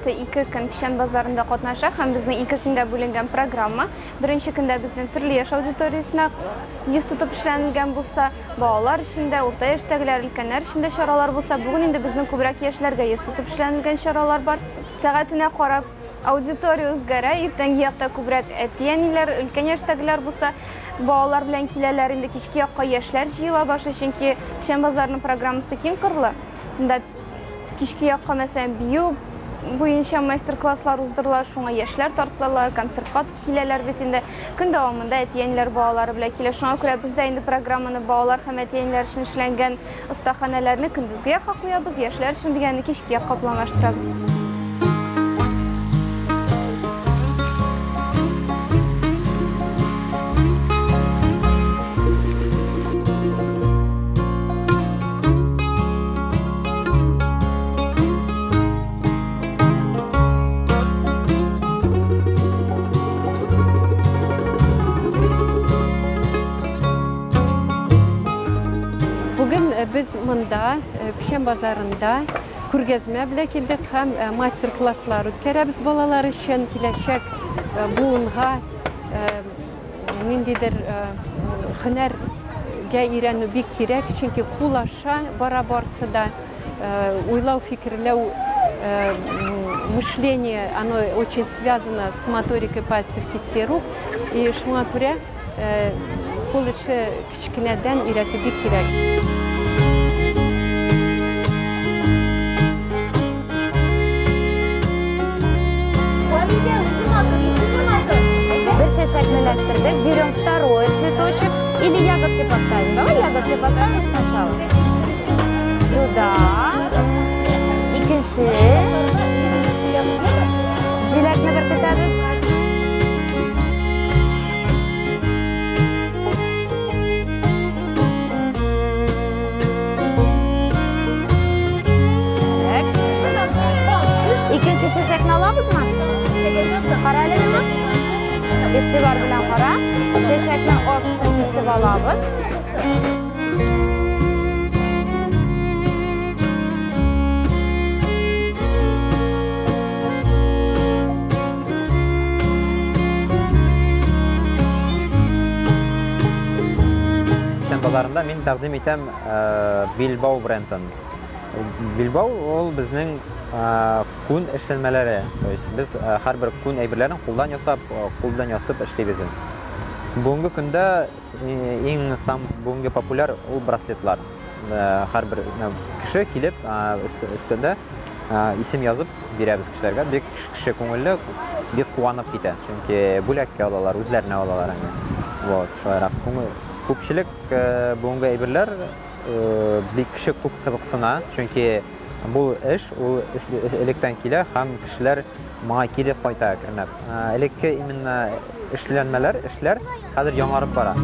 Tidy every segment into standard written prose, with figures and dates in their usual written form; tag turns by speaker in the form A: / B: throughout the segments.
A: hafta 2 kun Pishan bozorida qatnashadi. Ham bizning 2 kunga bo'lingan programma. Birinchi kunda bizning turli yosh auditoriyasini yuz tutib ishlangan bo'lsa, bolalar ishida, o'rta yoshdagilar, ulkanlar ishida choralar bo'lsa, bugun endi bizning ko'proq yoshlarga yuz tutib ishlangan choralar bor. Soatini qarab auditoriya o'zgaradi. Ertangi yoqda ko'proq aytganlar, ulkan yoshdagilar bo'lsa, bolalar bilan kelarlar, endi kechki yoqqa yoshlar jiyila boshladi, chunki Pishan bozorining programmasi keng qirli. Unda kechki yoqqa masalan biyu bo'yicha master-klasslar uzdiriladi, shunga yoshlar tortiladi, konsertga kelarlar bitinda kun davomida aytganlar bolalari bilan keladi. Shunga ko'ra bizda endi programmani bolalar ham aytganlar uchun ishlangan ustaxonalarni kunduzgi yoqqa qo'yamiz, yoshlar uchun deganni kechki yoqqa planlashtiramiz.
B: Biz mında Pishan bozorida ko'rgazma bilan keldik, ham master-klasslar o'tkazamiz bolalar uchun. Kelajak bugunga nindidir hunarga o'rganish bek kerak, chunki qo'llasha bora-borsida o'ylov, fikrlav, мышление, оно очень связано с моторикой пальцев, кисти рук, и shunga ko'ra qo'l ishi kichkinadan o'rgatib bek kerak.
C: Bir шишакni lattirdik, берем второй цветочек или ягодки поставим. Давай ягодки поставим сначала. Сюда. Ikkinchi. Jilakni berkitamiz. Ikkinchi shishakni olamizmi? Qaraylikmi? E'tibor bilan qara. Shishakni ostini kesib olamiz.
D: Pishan bozorida men taqdim etam Bilbao brendini. Bilbao ol bizning kun ishlanmalari. Biz har bir kun ayberlarini qo'ldan yasab ishlaymiz. Bugungi kunda eng bugungi populyar u brasletlar. Har bir kishi kelib ustida ism yozib beramiz kishilarga. Bek kishi ko'ngilli, bek quvonib ketadi. Chunki bo'lakka olalar, o'zlarini olalar. Вот, sho'ra ko'pchilik bugungi ayberlar bek kishi ko'p qiziqsina, chunki bu ish u elekdan keladi, ham kishilar menga kelib qayta kirinib. Elekka imенно ishlanmalar, ishlar hozir yangarib boradi.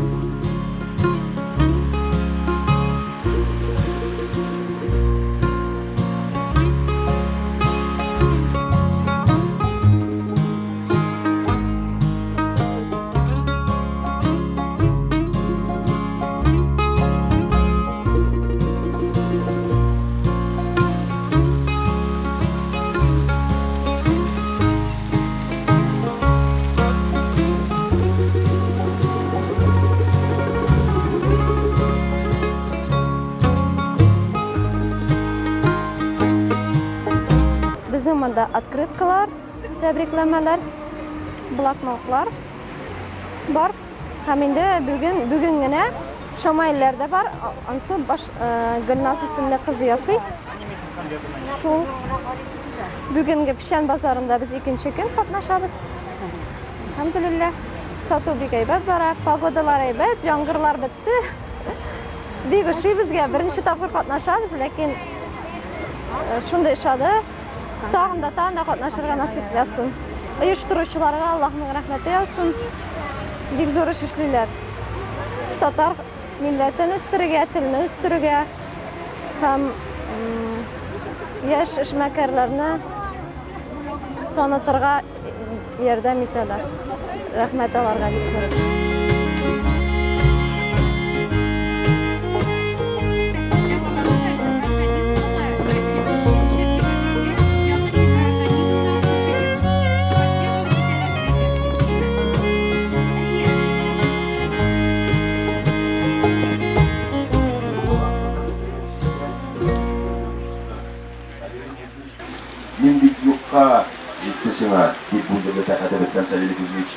E: Bizimda открыткалар, tabriklamalar, bloknotlar bor. Ham endi bugungina Shamayillarda bor. Ansi Gulnoz ismli qiz yosi. Shu bugungi Pishan bozorida biz ikkinchi kun qatnashamiz. Alhamdulillah. Sotuv aybat bor, pogodalar aybat, yomg'irlar bitdi. Begushi bizga birinchi topqir qatnashamiz, lekin shunday ishadi. Tağında qatnashirga nasib qilsin. Uyushtiruvchilarga Allohning rahmati yog'sin. Bek zo'r ish ishlaylar. Tatar millatini ustiriga, tilni ustiriga ham yosh ishmakarlarni tanitirga yordam etadilar. Rahmat ularga bo'lsin.
F: тәхәте беткән Савелий Кузьмич,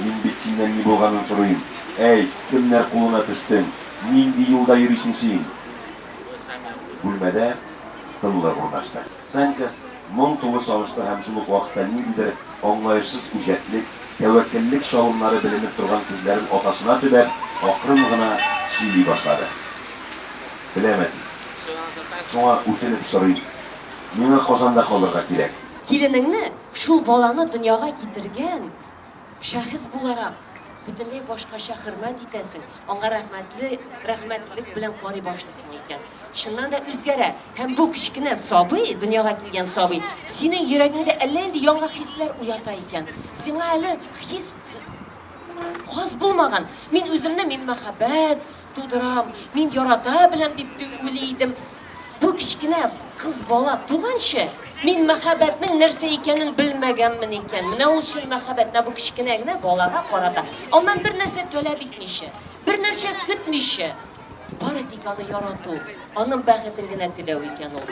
F: мин бит синнән ни булганын сорыйм. Әйт, кемнәр кулына төштең? Нинди юлда йөрисең син? Бүлмәдә тынлык урнашты. Санька моң тулы сагышты һәм шул ук вакытта ниндидер аңлаешсыз үҗәтлек, тәвәккәллек шавымнары беленеп торган күзләрен атасына төбәп, акрын гына сөйли башлады. Беләмәдем. Шуңа үтенеп сорыйм. Миңа Казанда калырга кирәк.
G: Киленеңне шул баланы дөньяга китергән шәхес буларак бөтенләй башкача хөрмәт итәсең. Аңа рәхмәтлек белән карый башлыйсың икән. Шуннан да үзгәрә. Һәм бу кичкенә сабый, дөньяга килгән сабый, синең йөрәгеңдә әллә инде яңа хисләр уята икән. Сиңа әле хис хас булмаган. Мин үземне мәхәббәт тудырам, мин ярата беләм дип уйлыйдым. Бу кичкенә кыз бала туганчы, мин мәхәббәтнең нәрсә икәнен белмәгәнмен икән. Менә ул шул мәхәббәтне бу кичкенә генә балага карата. Аннан бер нәрсә таләп итмичә, бер нәрсә көтмичә, бары тик аны ярату, аның бәхетен генә теләү икән ул.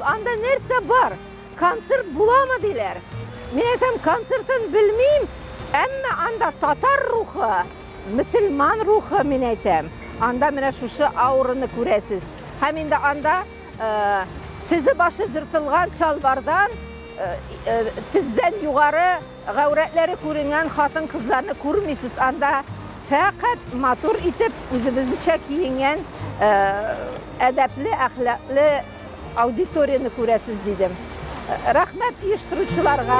H: Анда нәрсә бар? Концерт буламы диләр. Мин әйтәм, концертын белмим, әмма анда татар рухы, мөселман рухы мин әйтәм. Анда менә шушы аурыны күрәсез. Һәм инде анда тизе башы зыртылган чалбардан тиздән югары гәүрәтләре күренгән хатын кызларны күрмисез. Анда фәкать матур итеп үзебезчә киенгән әдәпле, әхлаклы аудиторияны күрәсез дидем. Рәхмәт оештыручыларга.